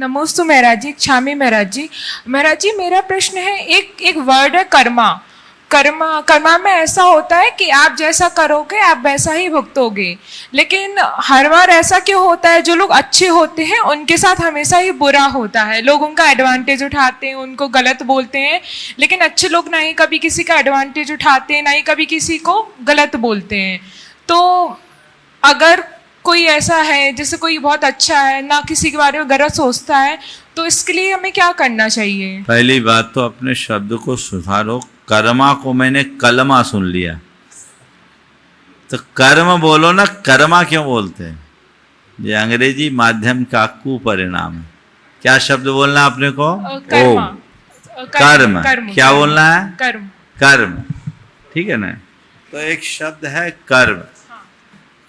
नमोस्तु महाराज जी, क्षामी महाराज जी। महाराज जी, मेरा प्रश्न है, एक वर्ड है कर्मा। कर्मा में ऐसा होता है कि आप जैसा करोगे आप वैसा ही भुगतोगे, लेकिन हर बार ऐसा क्यों होता है? जो लोग अच्छे होते हैं उनके साथ हमेशा ही बुरा होता है, लोग उनका एडवांटेज उठाते हैं, उनको गलत बोलते हैं, लेकिन अच्छे लोग ना ही कभी किसी का एडवांटेज उठाते हैं, ना ही कभी किसी को गलत बोलते हैं। तो अगर कोई ऐसा है, जैसे कोई बहुत अच्छा है, ना किसी के बारे में गलत सोचता है, तो इसके लिए हमें क्या करना चाहिए? ये बात तो अपने शब्द को सुधारो। कर्मा को मैंने कलमा सुन लिया, तो कर्म बोलो ना, कर्मा क्यों बोलते हैं? ये अंग्रेजी माध्यम का कुपरिणाम है। क्या शब्द बोलना है अपने को? कर्म। क्या बोलना है? कर्म। ठीक है ना? तो एक शब्द है कर्म।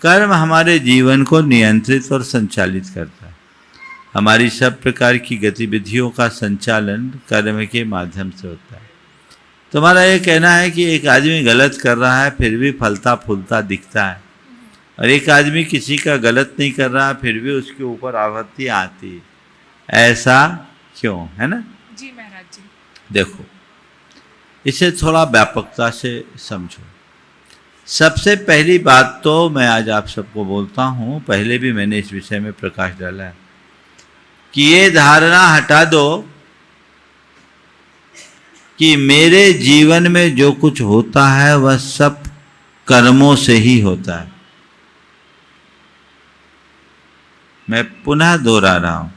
कर्म हमारे जीवन को नियंत्रित और संचालित करता है। हमारी सब प्रकार की गतिविधियों का संचालन कर्म के माध्यम से होता है। तुम्हारा ये कहना है कि एक आदमी गलत कर रहा है फिर भी फलता फूलता दिखता है, और एक आदमी किसी का गलत नहीं कर रहा है फिर भी उसके ऊपर आपत्ति आती है, ऐसा क्यों? है ना जी महाराज जी। देखो, इसे थोड़ा व्यापकता से समझो। सबसे पहली बात तो मैं आज आप सबको बोलता हूँ, पहले भी मैंने इस विषय में प्रकाश डाला है, कि ये धारणा हटा दो कि मेरे जीवन में जो कुछ होता है वह सब कर्मों से ही होता है। मैं पुनः दोहरा रहा हूं,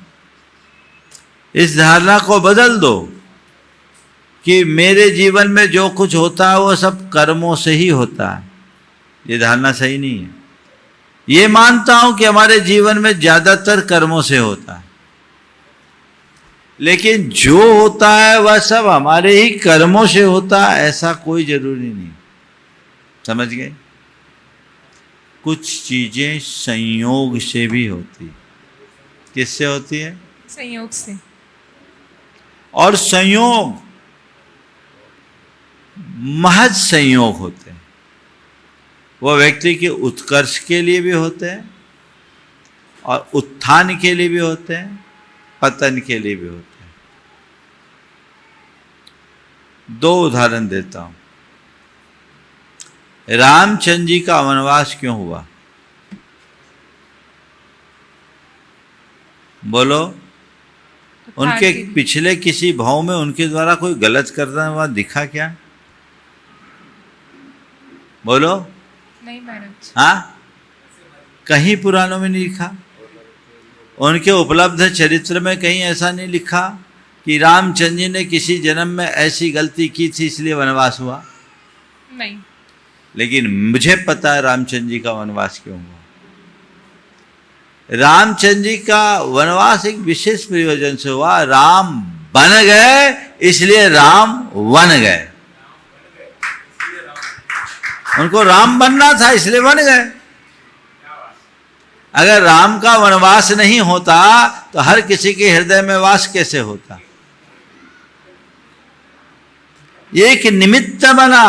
इस धारणा को बदल दो कि मेरे जीवन में जो कुछ होता है वह सब कर्मों से ही होता है। ये धारणा सही नहीं है। ये मानता हूं कि हमारे जीवन में ज्यादातर कर्मों से होता है, लेकिन जो होता है वह सब हमारे ही कर्मों से होता है, ऐसा कोई जरूरी नहीं। समझ गए? कुछ चीजें संयोग से भी होती। किससे होती है? संयोग से। और संयोग महज संयोग होते हैं। वो व्यक्ति के उत्कर्ष के लिए भी होते हैं और उत्थान के लिए भी होते हैं, पतन के लिए भी होते हैं। दो उदाहरण देता हूं। रामचंद्र जी का वनवास क्यों हुआ? बोलो। उनके पिछले किसी भाव में उनके द्वारा कोई गलत करना हुआ दिखा क्या? बोलो। नहीं महाराज। हाँ, कहीं पुराणों में नहीं लिखा। उनके उपलब्ध चरित्र में कहीं ऐसा नहीं लिखा कि रामचंद्र जी ने किसी जन्म में ऐसी गलती की थी इसलिए वनवास हुआ। नहीं। लेकिन मुझे पता है रामचंद्र जी का वनवास क्यों हुआ। रामचंद्र जी का वनवास एक विशेष प्रयोजन से हुआ। राम बन गए इसलिए राम वन गए। उनको राम बनना था इसलिए बन गए। अगर राम का वनवास नहीं होता तो हर किसी के हृदय में वास कैसे होता? एक निमित्त बना,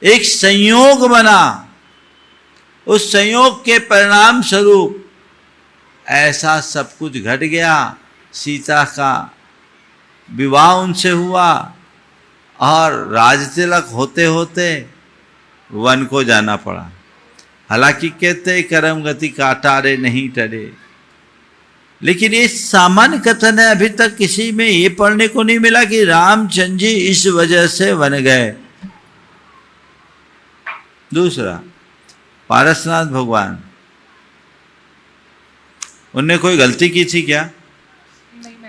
एक संयोग बना। उस संयोग के परिणाम स्वरूप ऐसा सब कुछ घट गया। सीता का विवाह उनसे हुआ और राजतिलक होते होते वन को जाना पड़ा। हालांकि कहते कर्म गति काटारे नहीं टरे, लेकिन ये सामान्य कथन है। अभी तक किसी में ये पढ़ने को नहीं मिला कि रामचंद्र जी इस वजह से वन गए। दूसरा, पारसनाथ भगवान, उनने कोई गलती की थी क्या?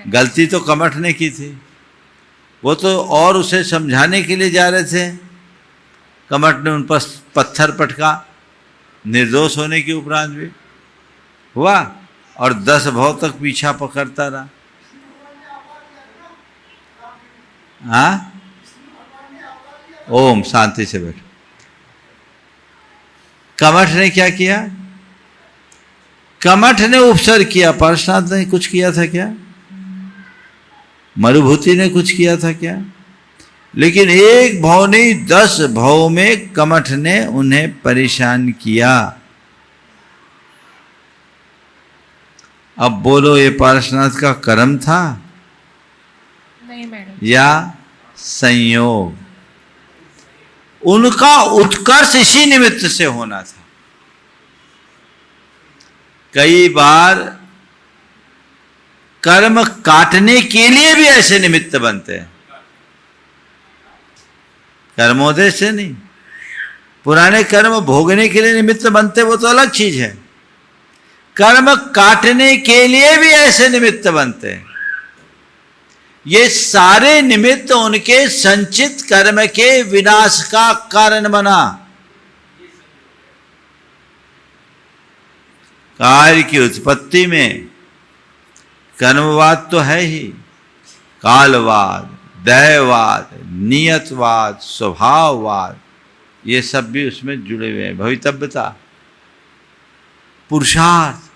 गलती तो कमठ ने की थी। वो तो और उसे समझाने के लिए जा रहे थे। कमठ ने उन पर पत्थर पटका, निर्दोष होने के उपरांत भी हुआ, और 10 भव तक पीछा पकड़ता रहा। हाँ, ओम, शांति से बैठो। कमठ ने क्या किया? कमठ ने उपसर्ग किया। पार्श्वनाथ ने कुछ किया था क्या? मरुभूति ने कुछ किया था क्या? लेकिन एक भाव नहीं 10 भाव में कमठ ने उन्हें परेशान किया। अब बोलो, ये पार्श्वनाथ का कर्म था नहीं मैडम। या संयोग? उनका उत्कर्ष इसी निमित्त से होना था। कई बार कर्म काटने के लिए भी ऐसे निमित्त बनते हैं, कर्मोदय से नहीं। पुराने कर्म भोगने के लिए निमित्त बनते, वो तो अलग चीज है। कर्म काटने के लिए भी ऐसे निमित्त बनते हैं। ये सारे निमित्त उनके संचित कर्म के विनाश का कारण बना। कार्य की उत्पत्ति में कर्मवाद तो है ही, कालवाद, दैववाद, नियतवाद, स्वभाववाद, ये सब भी उसमें जुड़े हुए हैं। भवितव्यता, पुरुषार्थ,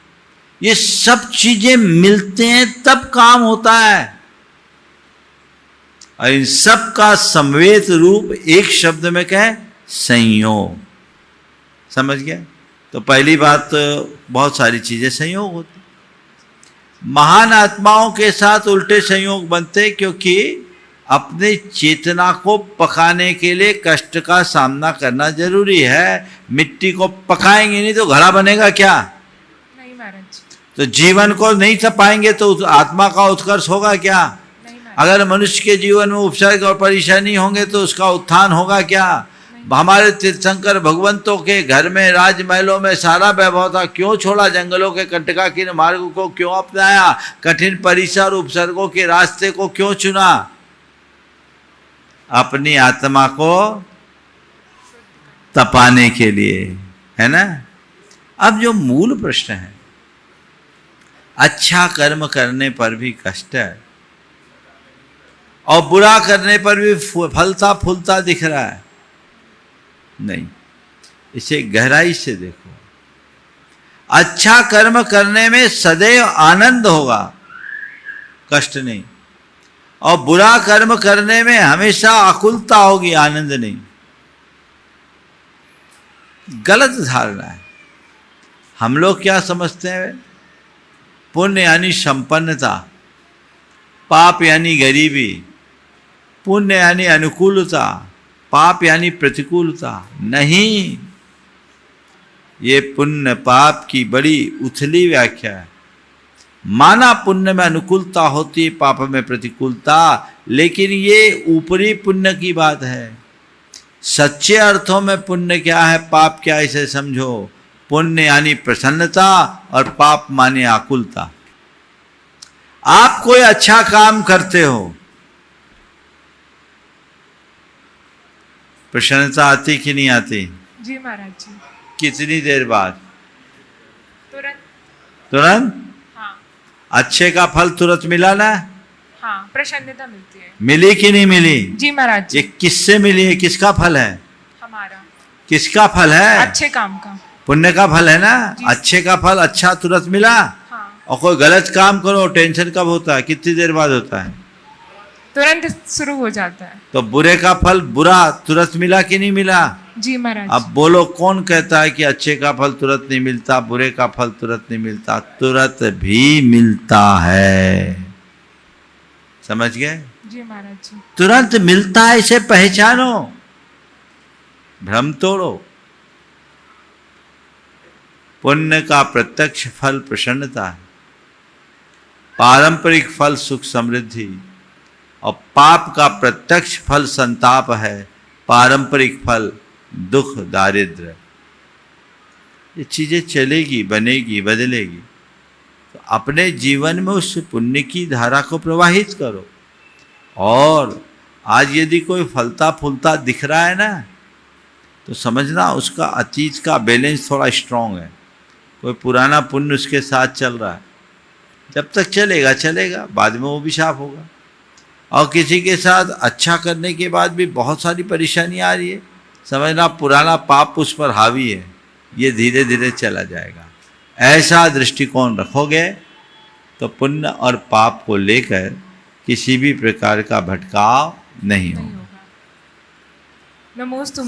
ये सब चीजें मिलते हैं तब काम होता है। और इन सब का समवेत रूप एक शब्द में क्या है? संयोग। समझ गए? तो पहली बात तो बहुत सारी चीजें संयोग होती। महान आत्माओं के साथ उल्टे संयोग बनते, क्योंकि अपने चेतना को पकाने के लिए कष्ट का सामना करना जरूरी है। मिट्टी को पकाएंगे नहीं तो घड़ा बनेगा क्या? नहीं महाराज। तो जीवन को नहीं तपाएंगे तो आत्मा का उत्कर्ष होगा क्या? अगर मनुष्य के जीवन में उपसर्ग और परेशानी होंगे तो उसका उत्थान होगा क्या? हमारे तीर्थंकर भगवंतों के घर में, राजमहलों में सारा वैभव था, क्यों छोड़ा? जंगलों के कंटकाकीर्ण मार्ग को क्यों अपनाया? कठिन परिसर उपसर्गों के रास्ते को क्यों चुना? अपनी आत्मा को तपाने के लिए, है ना? अब जो मूल प्रश्न है, अच्छा कर्म करने पर भी कष्ट है और बुरा करने पर भी फलता फूलता दिख रहा है। नहीं, इसे गहराई से देखो। अच्छा कर्म करने में सदैव आनंद होगा, कष्ट नहीं। और बुरा कर्म करने में हमेशा आकुलता होगी, आनंद नहीं। गलत धारणा है। हम लोग क्या समझते हैं? पुण्य यानी संपन्नता, पाप यानी गरीबी, पुण्य यानी अनुकूलता, पाप यानी प्रतिकूलता। नहीं, ये पुण्य पाप की बड़ी उथली व्याख्या है। माना पुण्य में अनुकूलता होती है, पाप में प्रतिकूलता, लेकिन ये ऊपरी पुण्य की बात है। सच्चे अर्थों में पुण्य क्या है, पाप क्या है, इसे समझो। पुण्य यानी प्रसन्नता और पाप माने आकुलता। आप कोई अच्छा काम करते हो, प्रसन्नता आती कि नहीं आती? जी महाराज जी। कितनी देर बाद? तुरंत। तुरंत? हाँ। अच्छे का फल तुरंत मिला ना? हाँ, प्रसन्नता मिलती है। मिली कि नहीं मिली? जी महाराज जी। ये किससे मिली है? किसका फल है? हमारा। किसका फल है? अच्छे काम का, पुण्य का फल है ना? अच्छे का फल अच्छा तुरंत मिला। हाँ। और कोई गलत काम करो, टेंशन कब होता है? कितनी देर बाद होता है? तुरंत शुरू हो जाता है। तो बुरे का फल बुरा तुरंत मिला कि नहीं मिला? जी महाराज। अब बोलो, कौन कहता है कि अच्छे का फल तुरंत नहीं मिलता, बुरे का फल तुरंत नहीं मिलता? तुरंत भी मिलता है। समझ गए? जी महाराज जी। तुरंत मिलता है, इसे पहचानो, भ्रम तोड़ो। पुण्य का प्रत्यक्ष फल प्रसन्नता है, पारंपरिक फल सुख समृद्धि, और पाप का प्रत्यक्ष फल संताप है, पारंपरिक फल दुख दारिद्र्य। ये चीजें चलेगी, बनेगी, बदलेगी। तो अपने जीवन में उस पुण्य की धारा को प्रवाहित करो। और आज यदि कोई फलता फूलता दिख रहा है ना, तो समझना उसका अतीत का बैलेंस थोड़ा स्ट्रांग है। कोई पुराना पुण्य उसके साथ चल रहा है। जब तक चलेगा चलेगा, बाद में वो भी साफ होगा। और किसी के साथ अच्छा करने के बाद भी बहुत सारी परेशानी आ रही है, समझना पुराना पाप उस पर हावी है, ये धीरे धीरे चला जाएगा। ऐसा दृष्टिकोण रखोगे तो पुण्य और पाप को लेकर किसी भी प्रकार का भटकाव नहीं होगा। नमोस्तु।